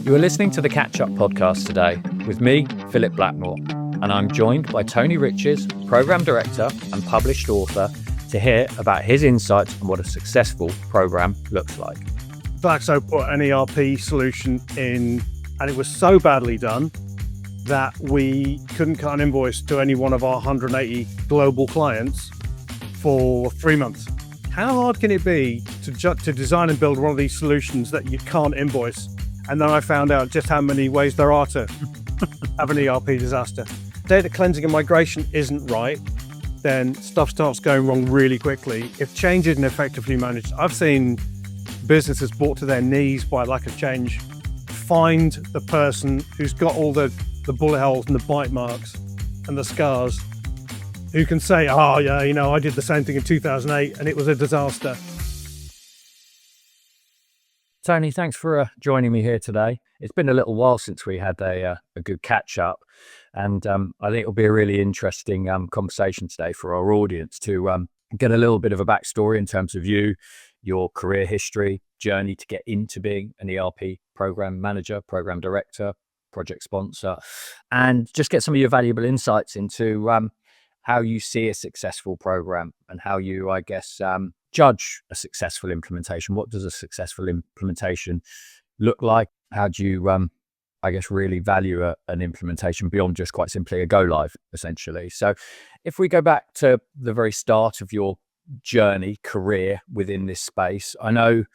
You are listening to the Catch Up podcast today with me, Philip Blackmore, and I'm joined by Tony Riches, Programme Director and published author, to hear about his insights on what a successful programme looks like. Glaxo put an ERP solution in, and it was so badly done that we couldn't cut an invoice to any one of our 180 global clients for 3 months. How hard can it be to design and build one of these solutions that you can't invoice? And then I found out just how many ways there are to have an ERP disaster. Data cleansing and migration isn't right, then stuff starts going wrong really quickly. If change isn't effectively managed, I've seen businesses brought to their knees by lack of change. Find the person who's got all the bullet holes and the bite marks and the scars, who can say, oh yeah, I did the same thing in 2008 and it was a disaster. Tony, thanks for joining me here today. It's been a little while since we had a good catch up, and I think it'll be a really interesting conversation today for our audience to get a little bit of a backstory in terms of you, your career history, journey to get into being an ERP program manager, program director, project sponsor, and just get some of your valuable insights into how you see a successful program and how you, I guess, judge a successful implementation. What does a successful implementation look like? How do you, I guess, really value an implementation beyond just quite simply a go live, essentially? So if we go back to the very start of your journey, career within this space, I know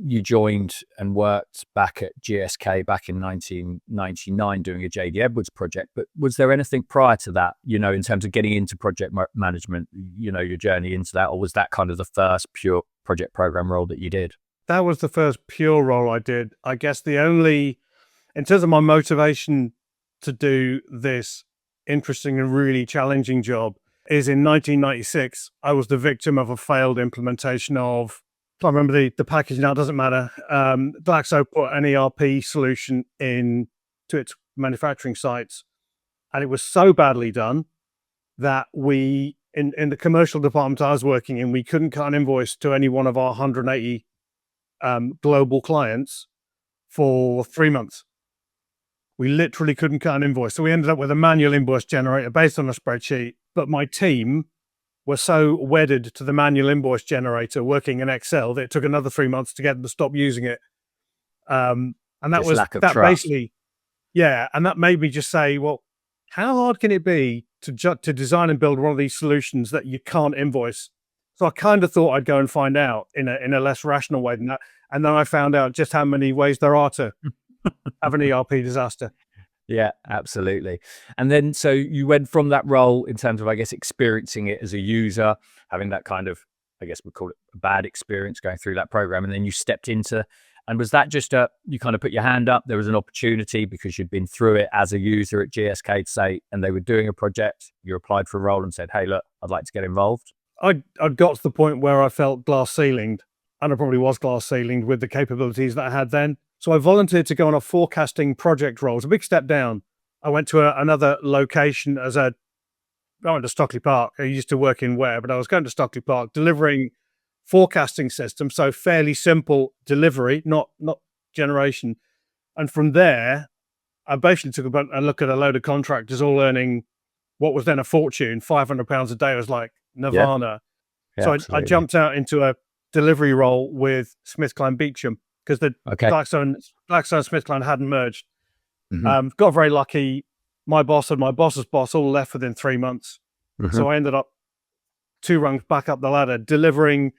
you joined and worked back at GSK back in 1999 doing a JD Edwards project, but was there anything prior to that, in terms of getting into project management, your journey into that, or was that kind of the first pure project program role that you did? That was the first pure role I did. I guess in terms of my motivation to do this interesting and really challenging job, is in 1996, I was the victim of a failed implementation of, I can't remember the package now, it doesn't matter. Glaxo put an ERP solution in to its manufacturing sites, and it was so badly done that we, in the commercial department I was working in, we couldn't cut an invoice to any one of our 180 global clients for 3 months. We literally couldn't cut an invoice. So we ended up with a manual invoice generator based on a spreadsheet, but my team were so wedded to the manual invoice generator working in Excel that it took another 3 months to get them to stop using it. And that was that trust. Basically, yeah. And that made me just say, well, how hard can it be to design and build one of these solutions that you can't invoice? So I kind of thought I'd go and find out in a less rational way than that. And then I found out just how many ways there are to have an ERP disaster. Yeah, absolutely. And then, so you went from that role in terms of, I guess, experiencing it as a user, having that kind of, I guess we'd call it a bad experience going through that program. And then you stepped into, and was that just you kind of put your hand up, there was an opportunity because you'd been through it as a user at GSK, say, and they were doing a project, you applied for a role and said, hey, look, I'd like to get involved? I'd got to the point where I felt glass ceilinged, and I probably was glass ceilinged with the capabilities that I had then. So I volunteered to go on a forecasting project role. It's a big step down. I went to another location I went to Stockley Park. I used to work in Ware, but I was going to Stockley Park delivering forecasting systems. So fairly simple delivery, not generation. And from there, I basically took a look at a load of contractors all earning what was then a fortune. £500 a day was like nirvana. Yeah, so I jumped out into a delivery role with SmithKline Beecham, because the Glaxo and SmithKline hadn't merged. Mm-hmm. Got very lucky. My boss and my boss's boss all left within 3 months. Mm-hmm. So I ended up 2 rungs back up the ladder, delivering,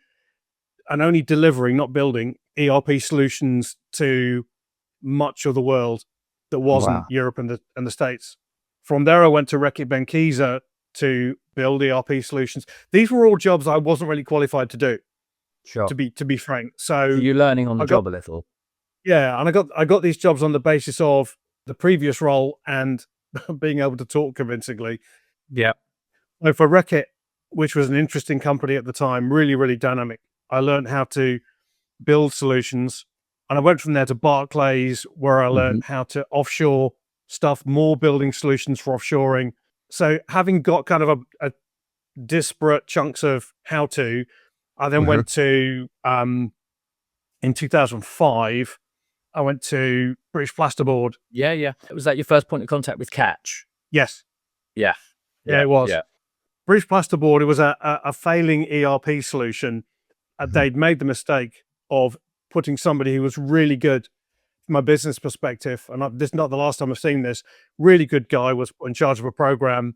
not building, ERP solutions to much of the world that wasn't Europe and the States. From there, I went to Reckitt Benckiser to build ERP solutions. These were all jobs I wasn't really qualified to do. Sure. To be frank. So you're learning on the job a little. Yeah, and I got these jobs on the basis of the previous role and being able to talk convincingly. Yeah. So for Reckitt, which was an interesting company at the time, really, really dynamic, I learned how to build solutions. And I went from there to Barclays, where I learned how to offshore stuff, more building solutions for offshoring. So having got kind of a disparate chunks of how to, I then went to, in 2005, I went to British Plasterboard. Yeah, yeah. Was that your first point of contact with Catch? Yes. Yeah, Yeah, yeah, it was. yeah. British Plasterboard, it was a failing ERP solution. Mhm. They'd made the mistake of putting somebody who was really good from a business perspective, and this is not the last time I've seen this, really good guy was in charge of a program,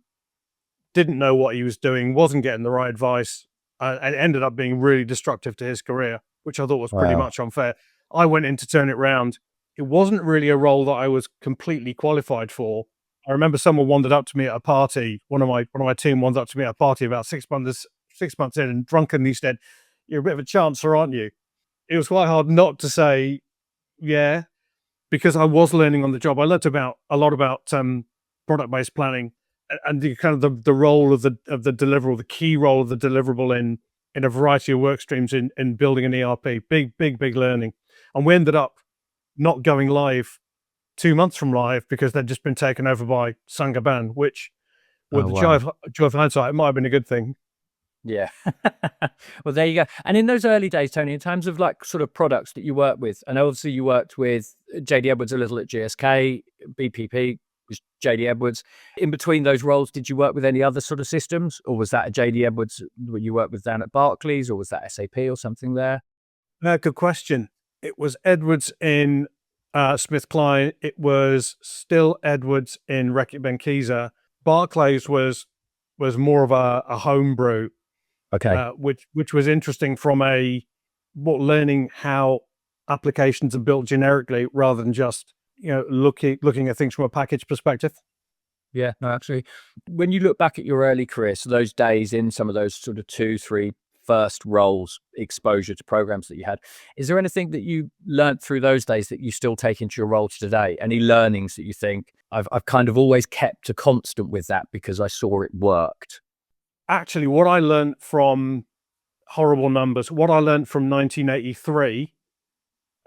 didn't know what he was doing, wasn't getting the right advice, and it ended up being really destructive to his career, which I thought was pretty Wow. much unfair. I went in to turn it round. It wasn't really a role that I was completely qualified for. I remember someone wandered up to me at a party. One of my team wandered up to me at a party about 6 months in, and drunkenly said, "You're a bit of a chancer, aren't you?" It was quite hard not to say, "Yeah," because I was learning on the job. I learnt about a lot about product-based planning and the kind of the role of the deliverable, the key role of the deliverable in a variety of work streams in building an ERP. Big learning. And we ended up not going live 2 months from live because they'd just been taken over by Saint-Gobain, which with Oh, the wow. joy of hindsight, it might have been a good thing. Yeah. Well, there you go. And in those early days, Tony, in terms of like sort of products that you work with, and obviously you worked with JD Edwards a little at GSK, BPP was JD Edwards. In between those roles, did you work with any other sort of systems, or was that a JD Edwards what you worked with down at Barclays, or was that SAP or something there? Good question. It was Edwards in SmithKline. It was still Edwards in Reckitt Benckiser. Barclays was more of a homebrew, Okay. which was interesting from learning how applications are built generically rather than just looking at things from a package perspective. Yeah, no, absolutely. When you look back at your early career, so those days in some of those sort of two, three first roles, exposure to programs that you had, is there anything that you learned through those days that you still take into your role today? Any learnings that you think I've kind of always kept a constant with that because I saw it worked? Actually, what I learned from horrible numbers, what I learned from 1983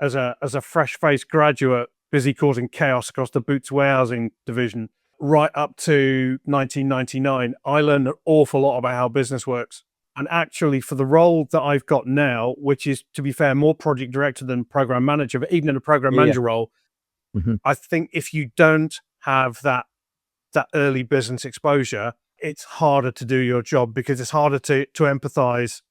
as a fresh-faced graduate busy causing chaos across the boots warehousing division, right up to 1999, I learned an awful lot about how business works. And actually, for the role that I've got now, which is, to be fair, more project director than program manager, but even in a program Yeah, yeah. manager role, Mhm. I think if you don't have that early business exposure, it's harder to do your job because it's harder to empathize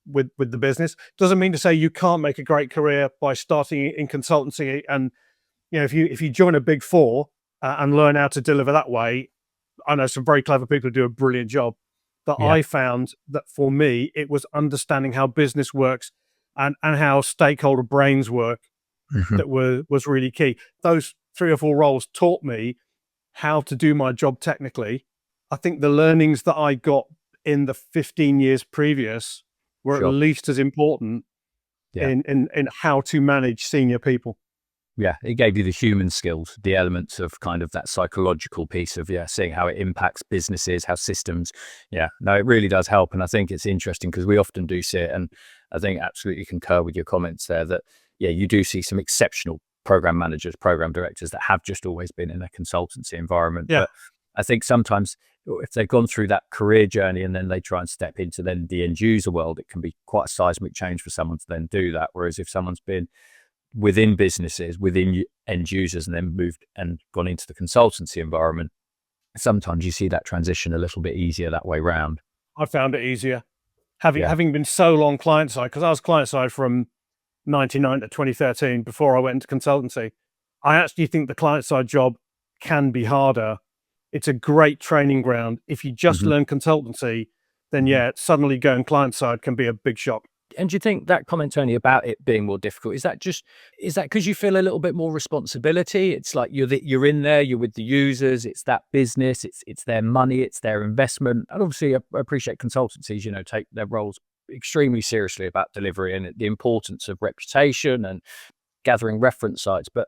with the business. Doesn't mean to say you can't make a great career by starting in consultancy. And if you join a big four and learn how to deliver that way, I know some very clever people who do a brilliant job. But Yeah. I found that for me, it was understanding how business works and how stakeholder brains work Mhm. that was really key. Those 3 or 4 roles taught me how to do my job technically. I think the learnings that I got in the 15 years previous were at Sure. least as important Yeah. in how to manage senior people. Yeah, it gave you the human skills, the elements of kind of that psychological piece of, yeah, seeing how it impacts businesses, how systems. Yeah, no, it really does help. And I think it's interesting because we often do see it. And I think absolutely concur with your comments there that, yeah, you do see some exceptional program managers, program directors that have just always been in a consultancy environment. Yeah, But I think sometimes if they've gone through that career journey and then they try and step into then the end user world, it can be quite a seismic change for someone to then do that. Whereas if someone's been within businesses, within end users, and then moved and gone into the consultancy environment, sometimes you see that transition a little bit easier that way round. I found it easier having Yeah. having been so long client side because I was client side from 99 to 2013 before I went into consultancy. I actually think the client side job can be harder. It's a great training ground. If you just Mhm. learn consultancy, then Mhm. yeah, suddenly going client side can be a big shock. And do you think that comment, Tony, about it being more difficult, is that because you feel a little bit more responsibility? It's like you're in there, you're with the users, it's that business, it's their money, it's their investment. And obviously, I appreciate consultancies, take their roles extremely seriously about delivery and the importance of reputation and gathering reference sites. But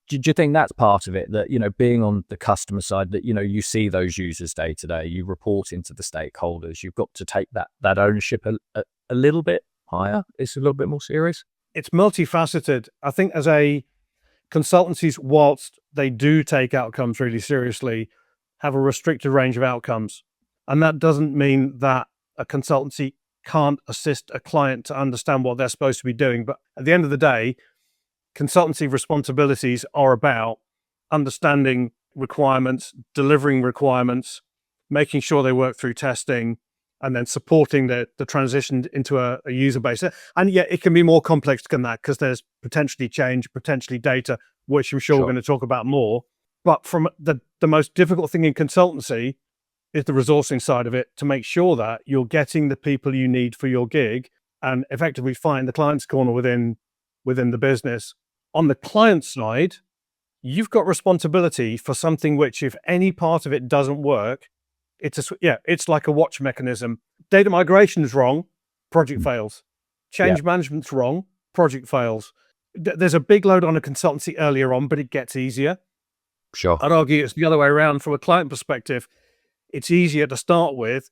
do you think that's part of it? That being on the customer side, that you see those users day to day, you report into the stakeholders, you've got to take that ownership a little bit higher. It's a little bit more serious. It's multifaceted. I think as a consultancies, whilst they do take outcomes really seriously, have a restricted range of outcomes. And that doesn't mean that a consultancy can't assist a client to understand what they're supposed to be doing. But at the end of the day, consultancy responsibilities are about understanding requirements, delivering requirements, making sure they work through testing, and then supporting the transition into a user base. And yet it can be more complex than that because there's potentially change, potentially data, which I'm sure we're going to talk about more. But from the most difficult thing in consultancy is the resourcing side of it, to make sure that you're getting the people you need for your gig and effectively find the client's corner within the business. On the client side, you've got responsibility for something which, if any part of it doesn't work, it's like a watch mechanism. Data migration is wrong, project fails. Change management's wrong, project fails. There's a big load on a consultancy earlier on, but it gets easier. Sure. I'd argue it's the other way around from a client perspective. It's easier to start with,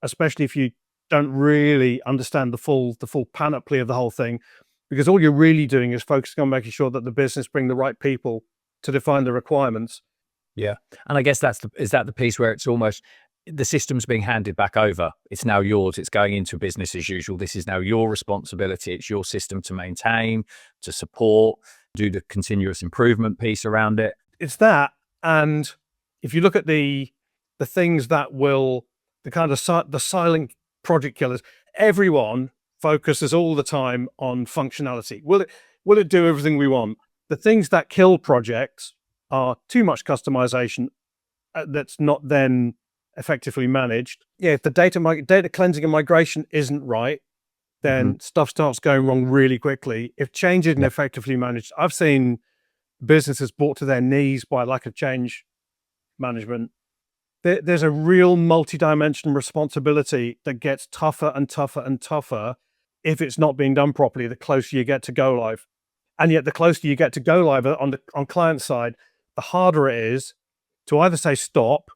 especially if you don't really understand the full panoply of the whole thing, because all you're really doing is focusing on making sure that the business bring the right people to define the requirements. Yeah. And I guess is that the piece where it's almost the system's being handed back over. It's now yours. It's going into business as usual. This is now your responsibility. It's your system to maintain, to support, do the continuous improvement piece around it. It's that. And if you look at the things that will, the kind of the silent project killers, everyone focuses all the time on functionality. Will it do everything we want? The things that kill projects are too much customization that's not then effectively managed. Yeah, if the data cleansing and migration isn't right, then stuff starts going wrong really quickly. If change isn't effectively managed, I've seen businesses brought to their knees by lack of change management. There's a real multi-dimensional responsibility that gets tougher and tougher and tougher if it's not being done properly the closer you get to go live. And yet the closer you get to go live on client side, the harder it is to either say stop,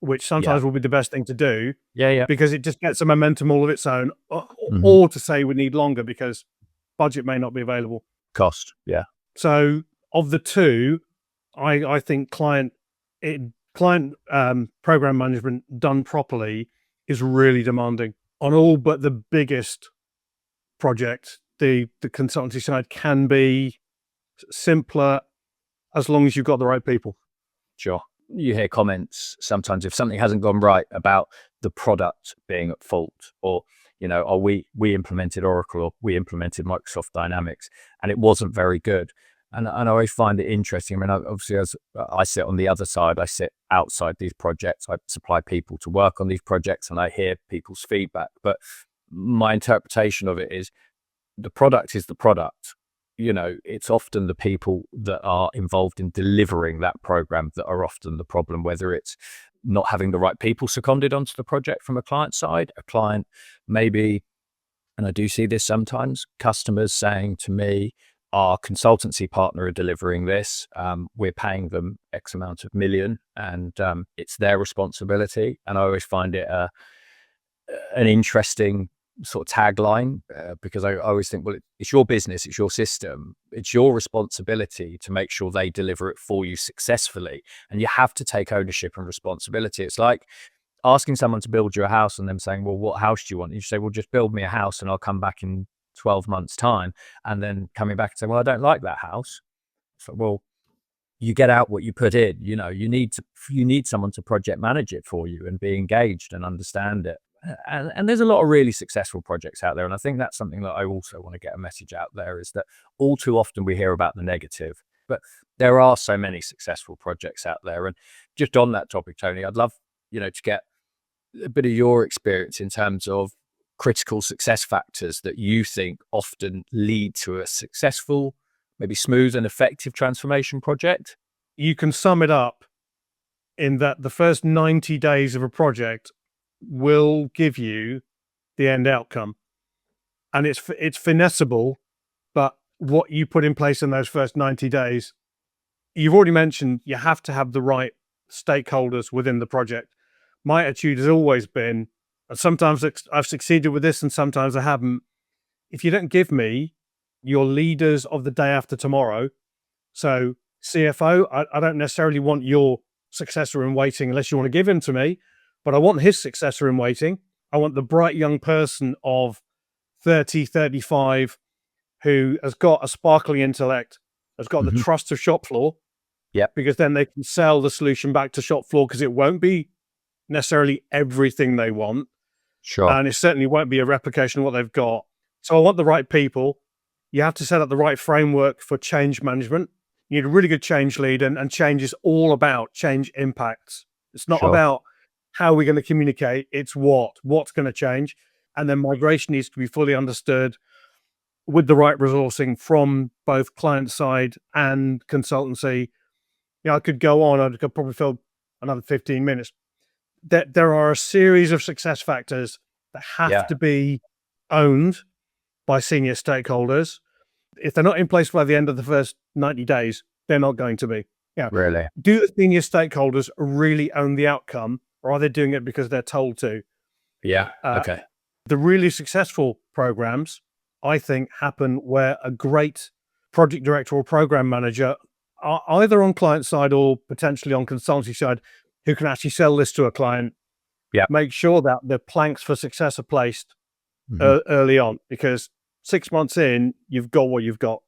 which sometimes will be the best thing to do, because it just gets a momentum all of its own, or to say we need longer because budget may not be available. Cost, So of the two, I think client program management done properly is really demanding. On all but the biggest projects, the consultancy side can be simpler as long as you've got the right people. Sure. You hear comments sometimes if something hasn't gone right about the product being at fault, or we implemented Oracle or we implemented Microsoft Dynamics and it wasn't very good. And I always find it interesting. I mean, obviously, as I sit on the other side, I sit outside these projects. I supply people to work on these projects and I hear people's feedback. But my interpretation of it is the product is the product. It's often the people that are involved in delivering that program that are often the problem, whether it's not having the right people seconded onto the project from a client side, a client maybe, and I do see this sometimes, customers saying to me, our consultancy partner are delivering this, we're paying them X amount of million, and it's their responsibility. And I always find it an interesting sort of tagline, because I always think, well, it's your business, it's your system, it's your responsibility to make sure they deliver it for you successfully, and you have to take ownership and responsibility. It's like asking someone to build you a house and them saying, well, what house do you want? You say, well, just build me a house and I'll come back in 12 months time, and then coming back and saying, well, I don't like that house. So, well, you get out what you put in. You need someone to project manage it for you and be engaged and understand it. And there's a lot of really successful projects out there. And I think that's something that I also want to get a message out there, is that all too often we hear about the negative, but there are so many successful projects out there. And just on that topic, Tony, I'd love, to get a bit of your experience in terms of critical success factors that you think often lead to a successful, maybe smooth and effective transformation project. You can sum it up in that the first 90 days of a project will give you the end outcome, and it's finessable, but what you put in place in those first 90 days, you've already mentioned, you have to have the right stakeholders within the project. My attitude has always been, and sometimes I've succeeded with this and sometimes I haven't, if you don't give me your leaders of the day after tomorrow, so CFO, I don't necessarily want your successor in waiting unless you want to give him to me, but I want his successor in waiting. I want the bright young person of 30, 35 who has got a sparkly intellect, has got the Hmm. trust of shop floor, Yep. because then they can sell the solution back to shop floor because it won't be necessarily everything they want. Sure. And it certainly won't be a replication of what they've got. So I want the right people. You have to set up the right framework for change management. You need a really good change lead, and change is all about change impacts. It's not Sure. about how we're going to communicate. It's what's going to change. And then migration needs to be fully understood with the right resourcing from both client side and consultancy. I could go on. I could probably fill another 15 minutes. There are a series of success factors that have Yeah. to be owned by senior stakeholders. If they're not in place by the end of the first 90 days, they're not going to be. Really. Do the senior stakeholders really own the outcome, or are they doing it because they're told to? Yeah. Uh, Okay. the really successful programs, I think, happen where a great project director or program manager are either on client side or potentially on consultancy side, who can actually sell this to a client, Yeah. make sure that the planks for success are placed Hmm. early on, because 6 months in, you've got what you've got.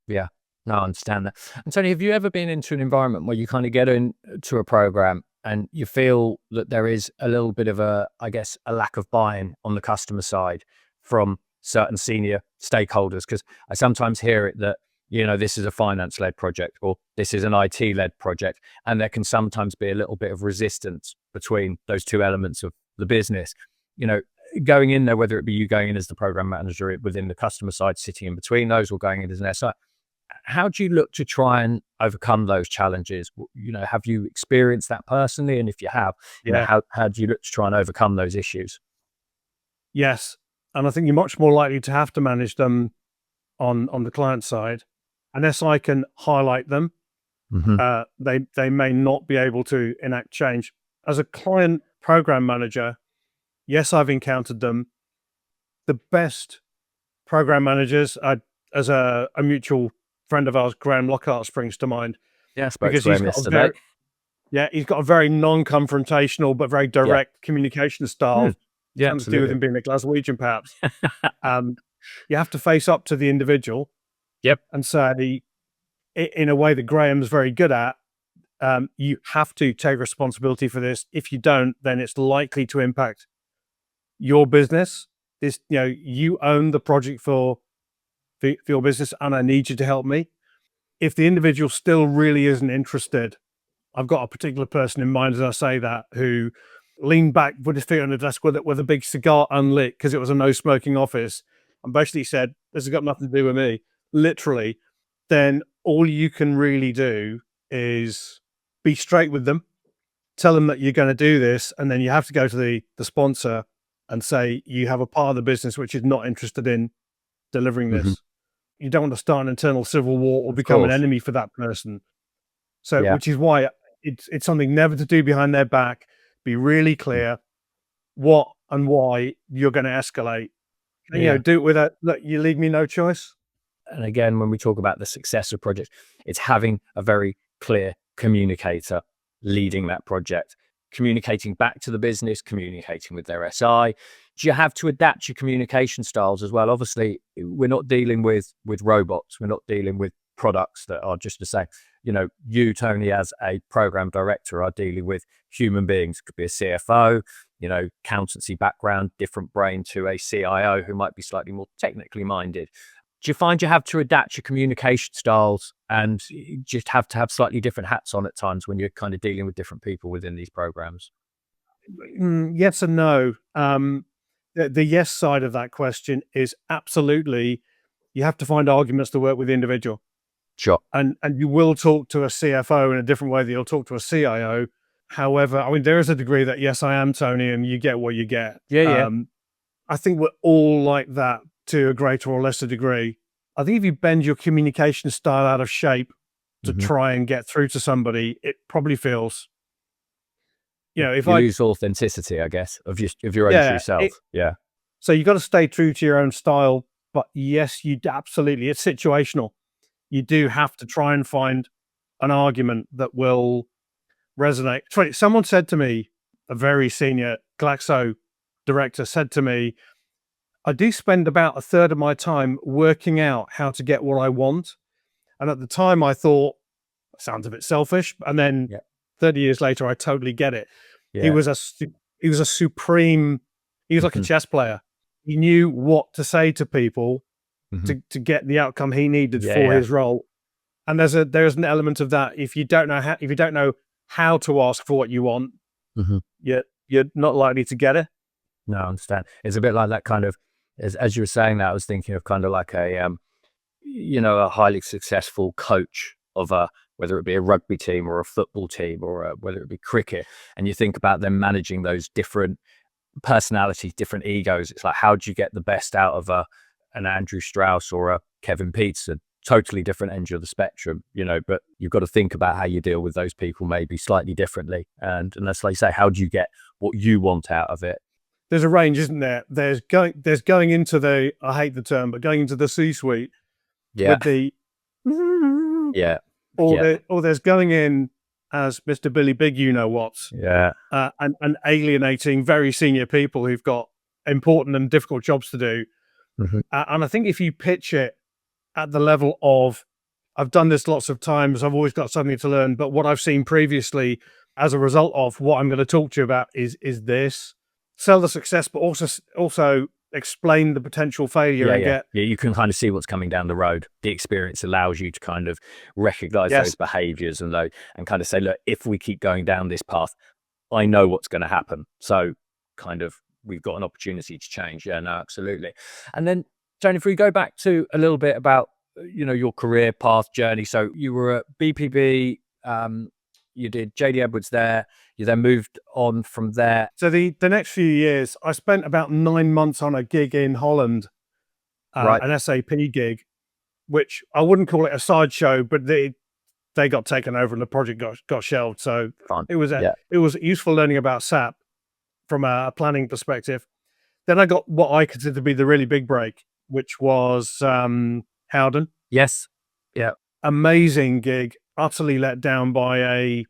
Yeah. No, I understand that. And Tony, have you ever been into an environment where you kind of get into a program and you feel that there is a little bit of I guess, a lack of buy-in on the customer side from certain senior stakeholders? Because I sometimes hear it that, this is a finance-led project or this is an IT-led project, and there can sometimes be a little bit of resistance between those two elements of the business. Going in there, whether it be you going in as the program manager within the customer side, sitting in between those, or going in as an SI. How do you look to try and overcome those challenges? Have you experienced that personally? And if you have, Yeah. how do you look to try and overcome those issues? Yes. And I think you're much more likely to have to manage them on the client side. Unless I can highlight them, Hmm. they may not be able to enact change. As a client program manager, yes, I've encountered them. The best program managers, as a mutual friend of ours, Graham Lockhart, springs to mind, Yeah, I spoke because to him yesterday. he's got a very non-confrontational but very Yeah. direct communication Mm. style. Yeah, Something to do with absolutely. him being a Glaswegian, perhaps. Um, you have to face up to the individual Yep. and say, in a way that Graham's very good at, you have to take responsibility for this. If you don't, then it's likely to impact your business. You own the project for your business, and I need you to help me. If the individual still really isn't interested, I've got a particular person in mind as I say that, who leaned back, put his feet on the desk with a big cigar unlit because it was a no smoking office, and basically said, "This has got nothing to do with me," literally. Then all you can really do is be straight with them, tell them that you're going to do this, and then you have to go to the sponsor and say you have a part of the business which is not interested in delivering Hmm. this. You don't want to start an internal civil war or Of become an course. enemy for that person. So, Yeah. which is why it's something never to do behind their back. Be really Mm. clear what and why you're going to escalate. And, Yeah. do it with a look. You leave me no choice. And again, when we talk about the success of projects, it's having a very clear communicator leading that project, communicating back to the business, communicating with their SI. Do you have to adapt your communication styles as well? Obviously, we're not dealing with robots. We're not dealing with products that are just the same. You, Tony, as a program director, are dealing with human beings. It could be a CFO, accountancy background, different brain to a CIO who might be slightly more technically minded. Do you find you have to adapt your communication styles and you just have to have slightly different hats on at times when you're kind of dealing with different people within these programs? Yes and no. The yes side of that question is absolutely, you have to find arguments to work with the individual. Sure. And you will talk to a CFO in a different way that you'll talk to a CIO. However, I mean, there is a degree that, yes, I am Tony, and you get what you get. Yeah, yeah. I think we're all like that to a greater or lesser degree. I think if you bend your communication style out of shape to Hmm. try and get through to somebody, it probably feels, if You I, lose authenticity, I guess, of your own true yeah, self. Yeah. so you've got to stay true to your own style. But yes, you absolutely, it's situational. You do have to try and find an argument that will resonate. Someone said to me, a very senior Glaxo director said to me, I do spend about a third of my time working out how to get what I want. And at the time I thought, sounds a bit selfish. And then Yeah. 30 years later, I totally get it. He Yeah. was he was a supreme, he was like a Hmm. chess player. He knew what to say to people Hmm. to get the outcome he needed Yeah. for Yeah. his role. And there's an element of that. If you don't know how to ask for what you want, Hmm. you're not likely to get it. No, I understand. It's a bit like that kind of, as you were saying that, I was thinking of kind of like a, a highly successful coach of whether it be a rugby team or a football team or whether it be cricket. And you think about them managing those different personalities, different egos. It's like, how do you get the best out of an Andrew Strauss or a Kevin Peterson? Totally different end of the spectrum, but you've got to think about how you deal with those people maybe slightly differently. And that's like you say, how do you get what you want out of it? There's a range, isn't there? There's going into the, I hate the term, but going into the C-suite Yeah. with the Yeah. or Yeah. there's going in as Mr. Billy Big, you know what, Yeah. and alienating very senior people who've got important and difficult jobs to do. Hmm. And I think if you pitch it at the level of, I've done this lots of times, I've always got something to learn, but what I've seen previously as a result of what I'm going to talk to you about is this. Sell the success, but also explain the potential failure Yeah. and Yeah. get, Yeah. You can kind of see what's coming down the road. The experience allows you to kind of recognize yes, those behaviors and kind of say, look, if we keep going down this path, I know what's going to happen. So kind of we've got an opportunity to change. Yeah, no, absolutely. And then, Tony, if we go back to a little bit about, your career path journey. So you were at BPB, you did JD Edwards there. You then moved on from there. so the next few years, I spent about 9 months on a gig in Holland, Right. an SAP gig, which I wouldn't call it a sideshow, but they got taken over and the project got shelved. So Fine. it was Yeah. useful learning about SAP from a planning perspective. Then I got what I consider to be the really big break, which was Howden. Yes. Yeah. Amazing gig, utterly let down by a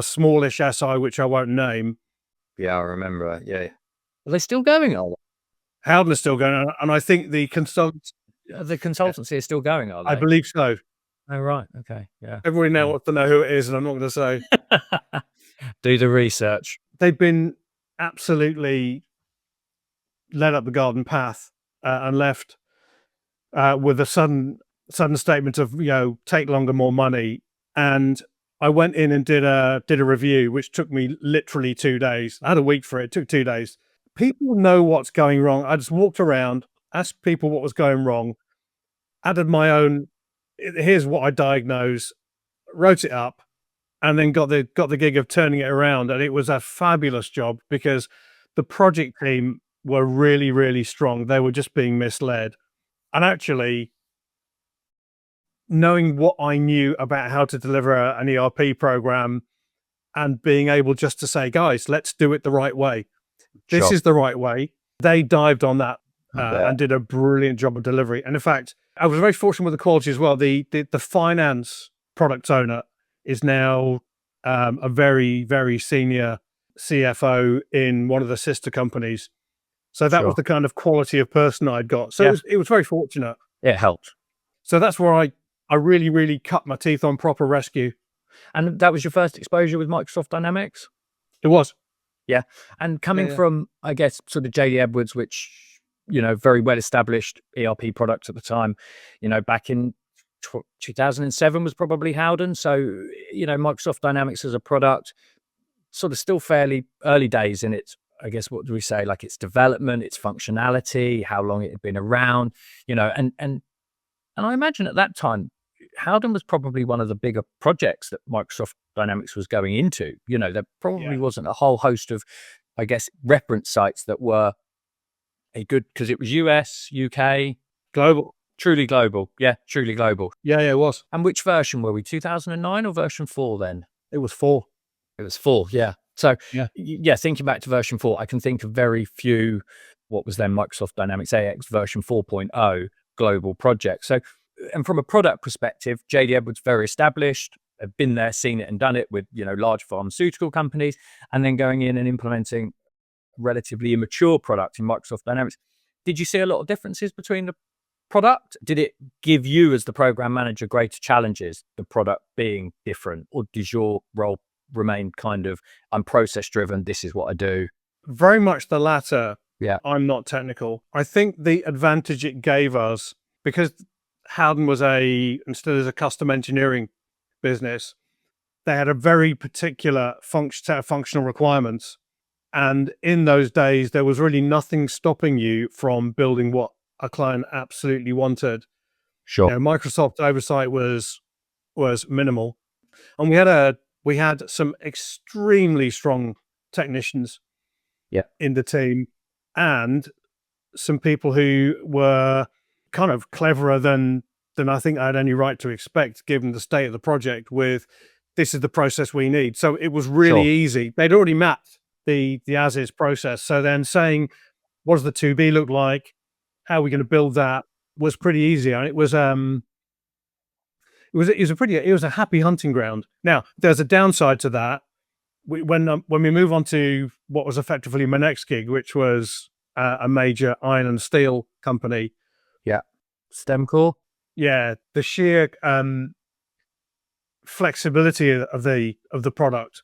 smallish SI, which I won't name. Yeah, I remember. Yeah. Are they still going on? Howden is still going on, and I think the The consultancy is still going, are I they? believe so. Oh, right. Okay. Yeah. Everybody now Yeah. wants to know who it is, and I'm not going to say. Do the research. They've been absolutely led up the garden path and left with a sudden statement of, take longer, more money. And I went in and did a review, which took me literally 2 days. I had a week for it. It took 2 days. People know what's going wrong. I just walked around, asked people what was going wrong, added my own. Here's what I diagnose, wrote it up, and then got the gig of turning it around. And it was a fabulous job because the project team were really, really strong. They were just being misled. And actually, knowing what I knew about how to deliver an ERP program and being able just to say, guys, let's do it the right way. This Sure. is the right way. They dived on that I bet. and did a brilliant job of delivery. And in fact, I was very fortunate with the quality as well. The finance product owner is now a very, very senior CFO in one of the sister companies. So that was Sure. the kind of quality of person I'd got. So Yeah. it was very fortunate. It helped. So that's where I really, really cut my teeth on proper rescue. And that was your first exposure with Microsoft Dynamics? It was. Yeah. And coming Yeah. from, I guess, sort of JD Edwards, which, very well established ERP product at the time, back in 2007 was probably Howden. So, Microsoft Dynamics as a product, sort of still fairly early days in its, I guess, what do we say, like its development, its functionality, how long it had been around, and I imagine at that time, Howden was probably one of the bigger projects that Microsoft Dynamics was going into. There probably wasn't a whole host of, I guess, reference sites that were a good, because it was US, UK, Global. truly global. Yeah, truly global. Yeah, it was. And which version were we? 2009 or version 4 then? It was 4. It was 4, yeah. So, Yeah. yeah, thinking back to version 4, I can think of very few, what was then Microsoft Dynamics AX version 4.0 global projects. So, and from a product perspective, JD Edwards very established, have been there, seen it and done it with, large pharmaceutical companies, and then going in and implementing a relatively immature product in Microsoft Dynamics. Did you see a lot of differences between the product? Did it give you as the program manager greater challenges, the product being different, or does your role remain kind of, I'm process driven, this is what I do? Very much the latter. Yeah. I'm not technical. I think the advantage it gave us, because Howden was and still is a custom engineering business, they had a very particular set of functional requirements. And in those days, there was really nothing stopping you from building what a client absolutely wanted. Sure. Microsoft oversight was minimal. And we had some extremely strong technicians in the team, and some people who were kind of cleverer than I think I had any right to expect, given the state of the project, with this is the process we need. So it was really easy. They'd already mapped the as-is process. So then saying, what does the to-be look like? How are we going to build that? Was pretty easy. And it was a happy hunting ground. Now, there's a downside to that. When we move on to what was effectively my next gig, which was a major iron and steel company. Yeah. STEMcore. Yeah. The sheer flexibility of the product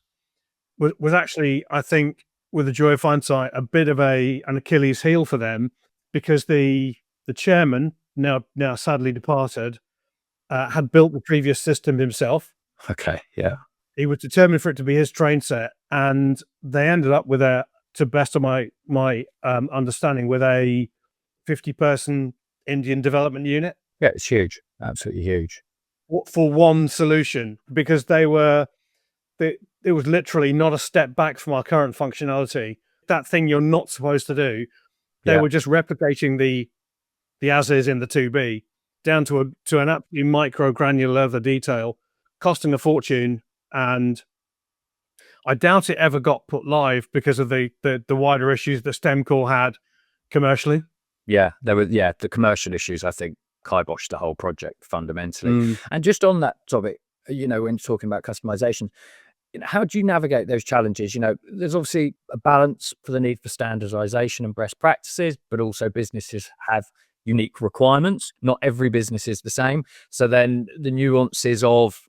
was actually, I think, with the joy of hindsight, a bit of an Achilles heel for them, because the chairman, now sadly departed, had built the previous system himself. Okay, yeah. He was determined for it to be his train set, and they ended up with to best of my understanding, with a 50-person Indian development unit. Yeah, it's huge, absolutely huge. For one solution, because it was literally not a step back from our current functionality. That thing you're not supposed to do. They were just replicating the as-is in the to-be down to an absolutely micro granular level of detail, costing a fortune. And I doubt it ever got put live because of the wider issues that STEMcore had commercially. Yeah, the commercial issues, I think, kiboshed the whole project fundamentally. And just on that topic, when you're talking about customization, how do you navigate those challenges? There's obviously a balance for the need for standardization and best practices, but also businesses have unique requirements. Not every business is the same. So then the nuances of,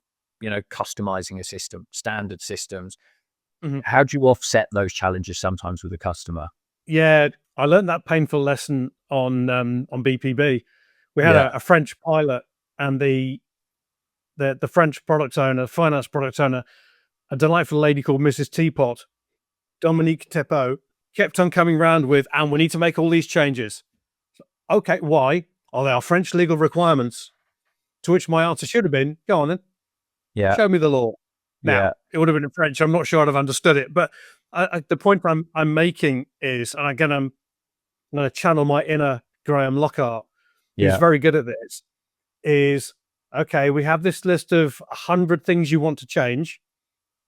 customizing a system, standard systems, how do you offset those challenges sometimes with the customer? Yeah, I learned that painful lesson on BPB. We had a French pilot, and the French product owner, finance product owner, a delightful lady called Mrs. Teapot, Dominique Tepeau, kept on coming round with, and we need to make all these changes. Okay, why? Oh, they are French legal requirements. To which my answer should have been, go on then. Yeah. Show me the law. Now, it would have been in French. I'm not sure I'd have understood it. But the point I'm making is, and again, I'm going to channel my inner Graham Lockhart, who's very good at this, is, okay, we have this list of 100 things you want to change.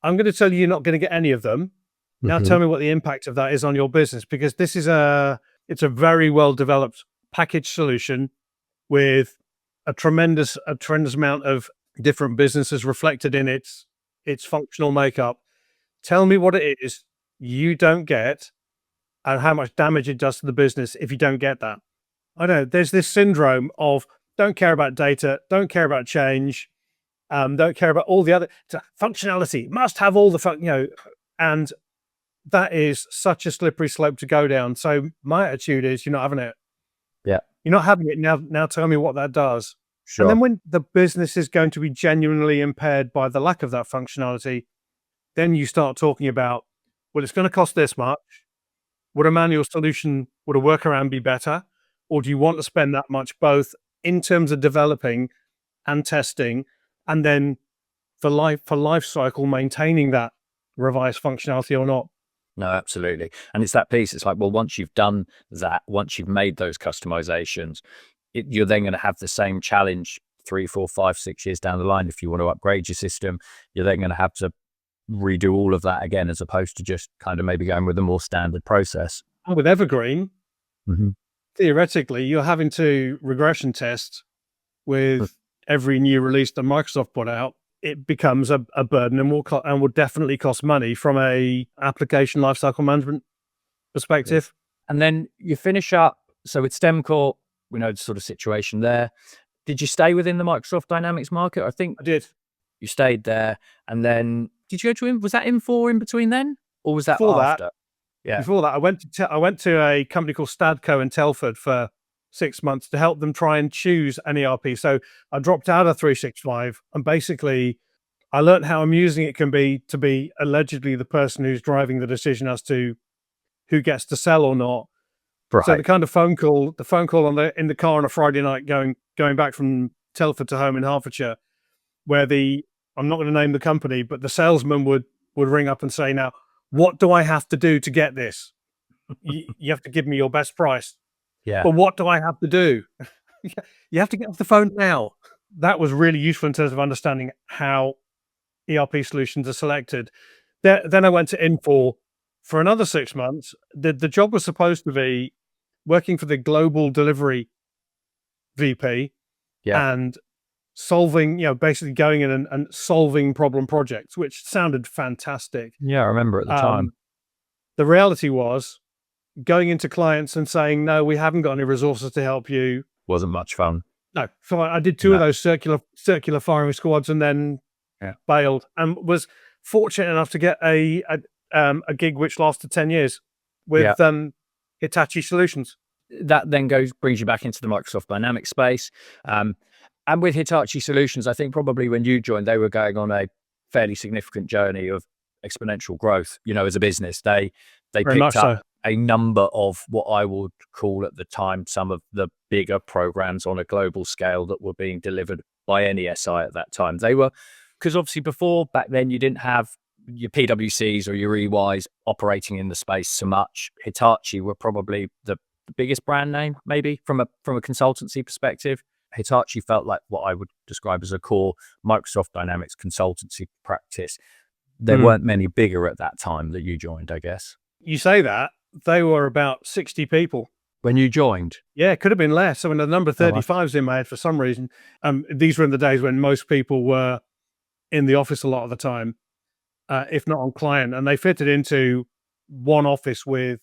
I'm going to tell you you're not going to get any of them. Now tell me what the impact of that is on your business, because this is it's a very well developed package solution with a tremendous amount of different businesses reflected in its functional makeup. Tell me what it is you don't get and how much damage it does to the business if you don't get that. I know there's this syndrome of don't care about data, don't care about change, don't care about all the other functionality, must have all the and that is such a slippery slope to go down. So my attitude is, you're not having it. Yeah. You're not having it now. Now tell me what that does. Sure. And then when the business is going to be genuinely impaired by the lack of that functionality, then you start talking about, well, it's going to cost this much. Would a manual solution, would a workaround be better? Or do you want to spend that much, both in terms of developing and testing, and then for life cycle, maintaining that revised functionality or not? No, absolutely. And it's that piece. It's like, well, once you've done that, once you've made those customizations, you're then going to have the same challenge 3, 4, 5, 6 years down the line. If you want to upgrade your system, you're then going to have to redo all of that again, as opposed to just kind of maybe going with a more standard process. And with Evergreen, theoretically, you're having to regression test with every new release that Microsoft put out. It becomes a burden and will definitely cost money from a application lifecycle management perspective. And then you finish up So with STEMCorp, we know the sort of situation there. Did you stay within the Microsoft Dynamics market? I think I did. you stayed there, and then did you go to was that Infor in between then, or was that Before that, after? Yeah, I went to a company called Stadco in Telford for 6 months to help them try and choose an ERP. So I dropped out of 365, and basically I learned how amusing it can be to be allegedly the person who's driving the decision as to who gets to sell or not. So right. the kind of phone call in the car on a Friday night going back from Telford to home in Hertfordshire, where I'm not going to name the company, but the salesman would ring up and say, "Now, what do I have to do to get this? You have to give me your best price. Yeah, But what do I have to do? You have to get off the phone now." That was really useful in terms of understanding how ERP solutions are selected. Then I went to Infor for another 6 months. The job was supposed to be working for the global delivery VP yeah, and solving, basically going in and solving problem projects, which sounded fantastic. yeah. I remember at the time. Um, the reality was going into clients and saying, "No, we haven't got any resources to help you." Wasn't much fun. No. So I did two of No. those circular firing squads and then Yeah, bailed, and was fortunate enough to get a gig which lasted 10 years yeah. with Hitachi Solutions. That then brings you back into the Microsoft Dynamics space. And with Hitachi Solutions, I think probably when you joined, they were going on a fairly significant journey of exponential growth. As a business, they Very picked much up so. a number of what I would call at the time some of the bigger programs on a global scale that were being delivered by any SI at that time. They were, because obviously back then you didn't have your PwCs or your EYs operating in the space so much. Hitachi were probably the biggest brand name, maybe from a consultancy perspective. Hitachi felt like what I would describe as a core Microsoft Dynamics consultancy practice. There Hmm. weren't many bigger at that time that you joined, I guess. You say that, they were about 60 people. When you joined? Yeah, it could have been less. I mean, the number Oh, wow. 35 is in my head for some reason. These were in the days when most people were in the office a lot of the time, if not on client, and they fitted into one office with,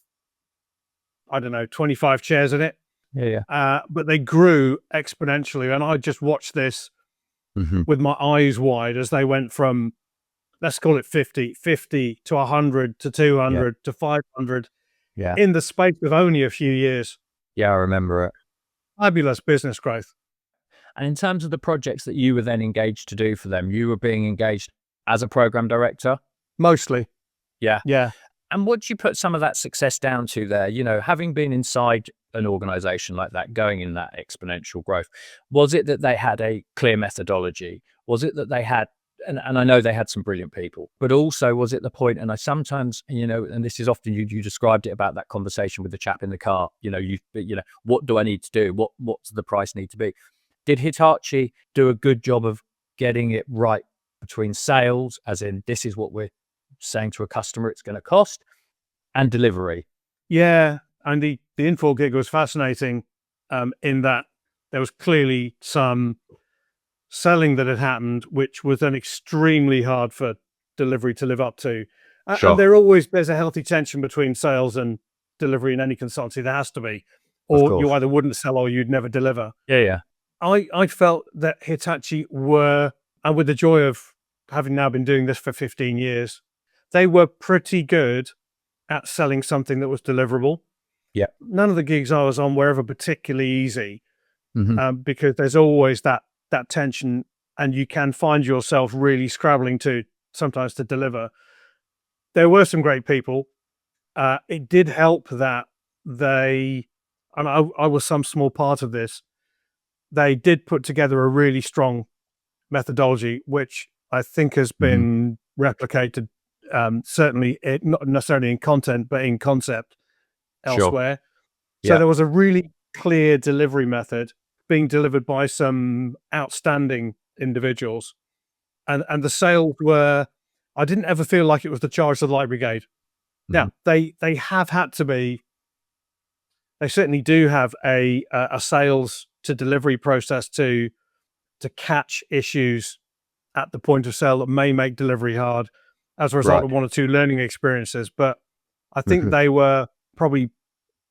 I don't know, 25 chairs in it. Yeah, yeah. But they grew exponentially, and I just watched this Hmm. with my eyes wide as they went from, let's call it 50 to 100 to Yeah, 200 to 500 yeah. in the space of only a few years. Yeah, I remember it. Fabulous business growth. And in terms of the projects that you were then engaged to do for them, you were being engaged as a program director? Mostly. Yeah. Yeah. And what do you put some of that success down to there? Having been inside an organization like that, going in that exponential growth, was it that they had a clear methodology? Was it that they had, and I know they had some brilliant people, but also was it the point, and I sometimes, and this is often you described it about that conversation with the chap in the car, what do I need to do? What's the price need to be? Did Hitachi do a good job of getting it right between sales, as in this is what we're saying to a customer it's going to cost, and delivery? Yeah. And the Info gig was fascinating in that there was clearly some selling that had happened, which was then extremely hard for delivery to live up to. And Sure. there's a healthy tension between sales and delivery in any consultancy. There has to be, Of or you course. either wouldn't sell or you'd never deliver. Yeah, yeah. I felt that Hitachi were, and with the joy of having now been doing this for 15 years, they were pretty good at selling something that was deliverable. Yeah. None of the gigs I was on were ever particularly easy, Hmm. because there's always that tension, and you can find yourself really scrabbling to sometimes to deliver. There were some great people. It did help that and I was some small part of this. They did put together a really strong methodology, which I think has Hmm. been replicated, certainly not necessarily in content, but in concept Sure. elsewhere. So Yeah. there was a really clear delivery method being delivered by some outstanding individuals. And the sales were, I didn't ever feel like it was the charge of the light brigade. Hmm. Now, they have had to be, they certainly do have a sales to delivery process to catch issues at the point of sale that may make delivery hard as a result Right. of one or two learning experiences. But I think Hmm. they were probably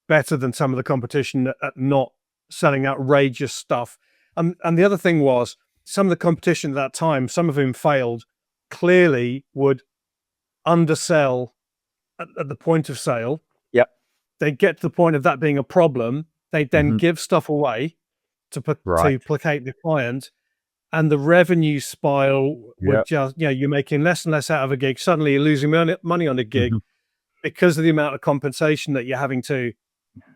better than some of the competition at not selling outrageous stuff. And the other thing was, some of the competition at that time, some of whom failed, clearly would undersell at the point of sale. Yep. They'd get to the point of that being a problem. They'd then Mhm. give stuff away to Right. placate the client, and the revenue spiral would Yep. just, you're making less and less out of a gig. Suddenly you're losing money on a gig Mhm. because of the amount of compensation that you're having to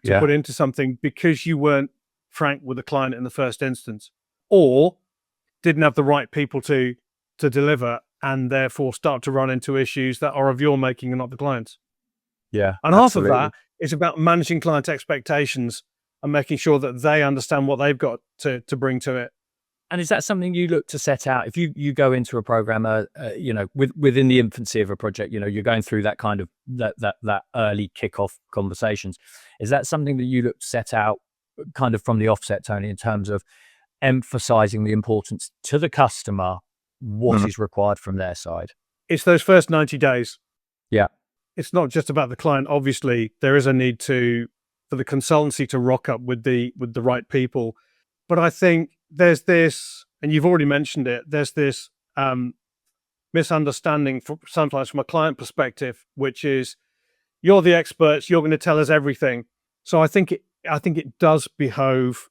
Yeah. put into something because you weren't frank with the client in the first instance, or didn't have the right people to deliver, and therefore start to run into issues that are of your making and not the client's. Yeah. And half of Absolutely. that is about managing client expectations and making sure that they understand what they've got to bring to it. And is that something you look to set out if you go into a program, within the infancy of a project, you're going through that kind of that early kickoff conversations. Is that something that you look to set out kind of from the offset, Tony, in terms of emphasizing the importance to the customer, what Mhm. is required from their side? It's those first 90 days. Yeah. It's not just about the client. Obviously, there is a need for the consultancy to rock up with the right people. But I think there's this, and you've already mentioned it, there's this misunderstanding sometimes from a client perspective, which is, you're the experts, you're going to tell us everything. So I think it does behove,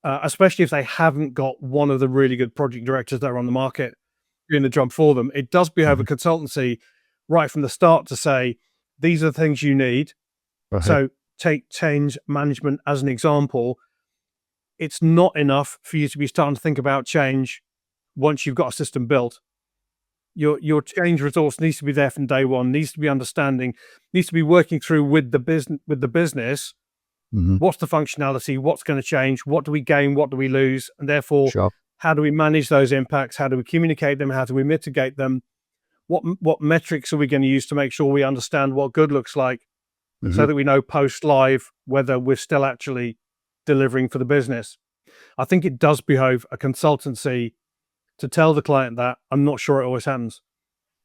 especially if they haven't got one of the really good project directors that are on the market doing the job for them. It does behove a Mhm. consultancy right from the start to say, these are the things you need. Right. So take change management as an example. It's not enough for you to be starting to think about change once you've got a system built. Your change resource needs to be there from day one, needs to be understanding, needs to be working through with the business. Mhm. What's the functionality? What's going to change? What do we gain? What do we lose? And therefore, Sure. how do we manage those impacts? How do we communicate them? How do we mitigate them? What metrics are we going to use to make sure we understand what good looks like, so Mhm. that we know post live whether we're still actually delivering for the business? I think it does behove a consultancy to tell the client that. I'm not sure it always happens.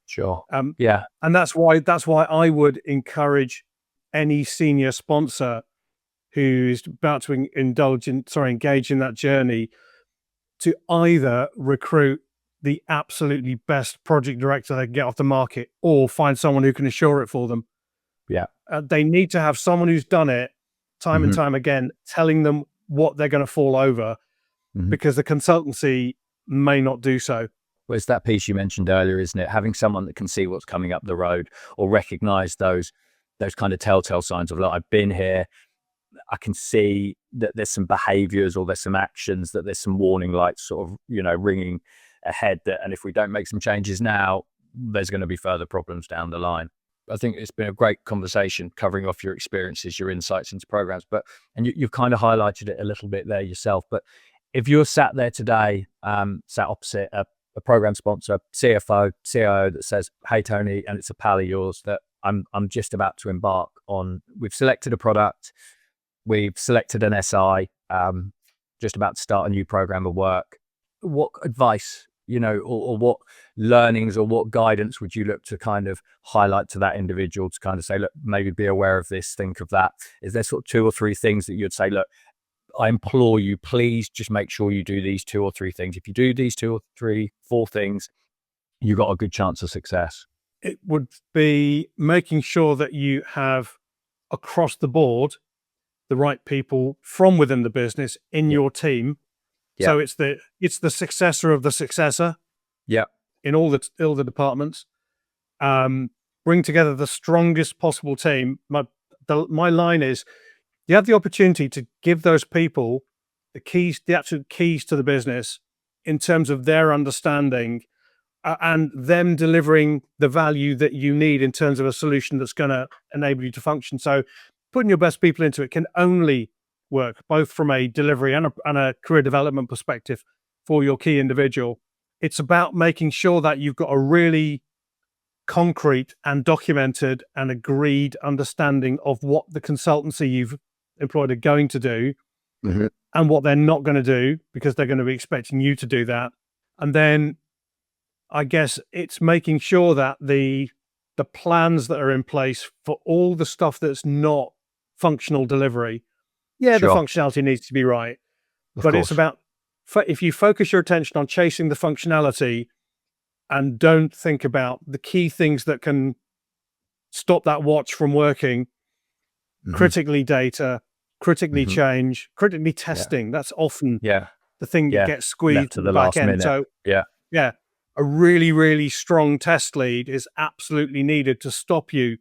Sure. Um, Yeah. and that's why I would encourage any senior sponsor who's about to engage in that journey, to either recruit the absolutely best project director they can get off the market, or find someone who can assure it for them. Yeah. They need to have someone who's done it time and Mhm. time again, telling them what they're going to fall over, Mhm. because the consultancy may not do so. Well, it's that piece you mentioned earlier, isn't it? Having someone that can see what's coming up the road or recognize those kind of telltale signs of, like, I've been here, I can see that there's some behaviors or there's some actions, that there's some warning lights sort of, ringing ahead, that, and if we don't make some changes now, there's going to be further problems down the line. I think it's been a great conversation covering off your experiences, your insights into programs, and you've kind of highlighted it a little bit there yourself. But if you're sat there today, sat opposite a program sponsor, CFO, CIO that says, "Hey, Tony," and it's a pal of yours that I'm just about to embark on. We've selected a product, we've selected an SI, just about to start a new program of work. What advice, or what learnings or what guidance would you look to kind of highlight to that individual to kind of say, look, maybe be aware of this, think of that? Is there sort of two or three things that you'd say, look, I implore you, please just make sure you do these two or three things. If you do these two or three, four things, you've got a good chance of success. It would be making sure that you have, across the board, the right people from within the business in Yeah. your team. Yeah. So it's the successor of the successor Yeah. in all the departments. Um, Bring together the strongest possible team. My line is, you have the opportunity to give those people the absolute keys to the business, in terms of their understanding, and them delivering the value that you need in terms of a solution that's going to enable you to function. So putting your best people into it can only work both from a delivery and a career development perspective for your key individual. It's about making sure that you've got a really concrete and documented and agreed understanding of what the consultancy you've employed are going to do, Mhm. and what they're not going to do, because they're going to be expecting you to do that. And then I guess it's making sure that the plans that are in place for all the stuff that's not functional delivery. Yeah, the Sure. functionality needs to be right, Of but course. it's about if you focus your attention on chasing the functionality and don't think about the key things that can stop that watch from working, Hmm. critically data, critically Hmm. change, critically Yeah. testing. That's often Yeah. the thing that Yeah. gets Left squeezed to at the the back last end. minute. So Yeah. yeah, a really, really strong test lead is absolutely needed to stop you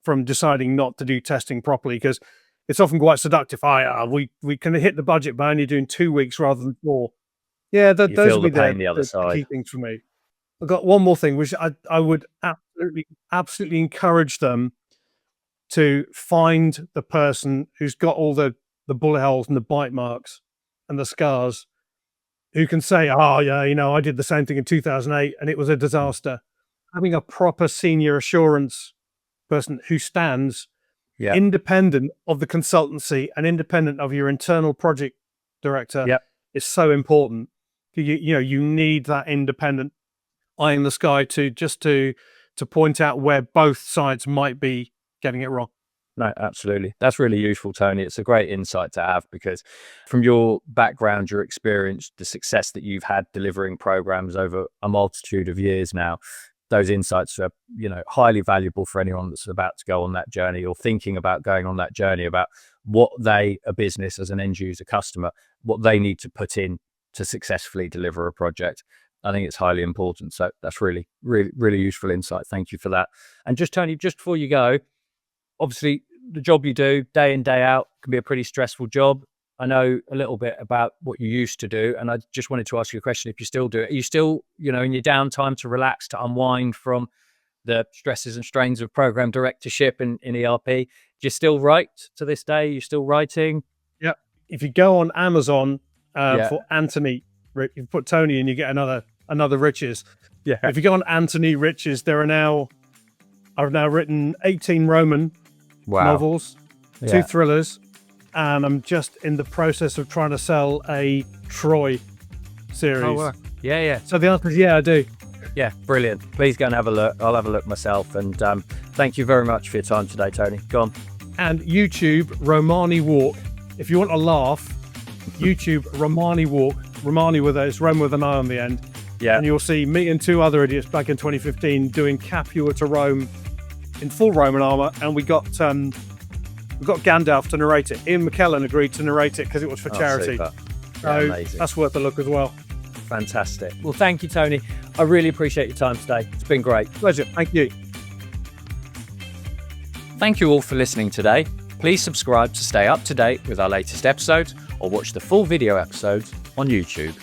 from deciding not to do testing properly, because it's often quite seductive. We can hit the budget by only doing 2 weeks rather than 4. Yeah, You those feel would the be pain the other the key side. things for me. I've got one more thing, which I would absolutely encourage them to find the person who's got all the bullet holes and the bite marks and the scars, who can say, "Oh, yeah, I did the same thing in 2008 and it was a Mm. disaster." Having a proper senior assurance person who stands Yeah. independent of the consultancy and independent of your internal project director Yeah. is so important. You need that independent eye in the sky to point out where both sides might be getting it wrong. No, absolutely. That's really useful, Tony. It's a great insight to have because from your background, your experience, the success that you've had delivering programs over a multitude of years now, those insights are, highly valuable for anyone that's about to go on that journey or thinking about going on that journey about what a business as an end user customer, what they need to put in to successfully deliver a project. I think it's highly important. So that's really, really, really useful insight. Thank you for that. And just Tony, just before you go, obviously the job you do day in, day out can be a pretty stressful job. I know a little bit about what you used to do, and I just wanted to ask you a question. If you still do it, are you still, in your downtime to relax, to unwind from the stresses and strains of program directorship in ERP? Do you still write to this day? Are you still writing? Yeah. If you go on Amazon Yeah. for Anthony, you put Tony and you get another Riches. Yeah. If you go on Anthony Riches, I've now written 18 Roman Wow. novels, 2 Yeah. thrillers, and I'm just in the process of trying to sell a Troy series. Oh, wow. Yeah. Yeah. So the answer is yeah, I do. Yeah. Brilliant. Please go and have a look. I'll have a look myself. And thank you very much for your time today, Tony. Go on. And YouTube Romani Walk. If you want a laugh, YouTube Romani Walk. Romani it's Rome with an I on the end. Yeah. And you'll see me and 2 other idiots back in 2015 doing Capua to Rome in full Roman armor, and we got Gandalf to narrate it. Ian McKellen agreed to narrate it because it was for charity. Super. So amazing. that's worth a look as well. Fantastic. Well, thank you, Tony. I really appreciate your time today. It's been great. Pleasure. Thank you. Thank you all for listening today. Please subscribe to stay up to date with our latest episodes or watch the full video episodes on YouTube.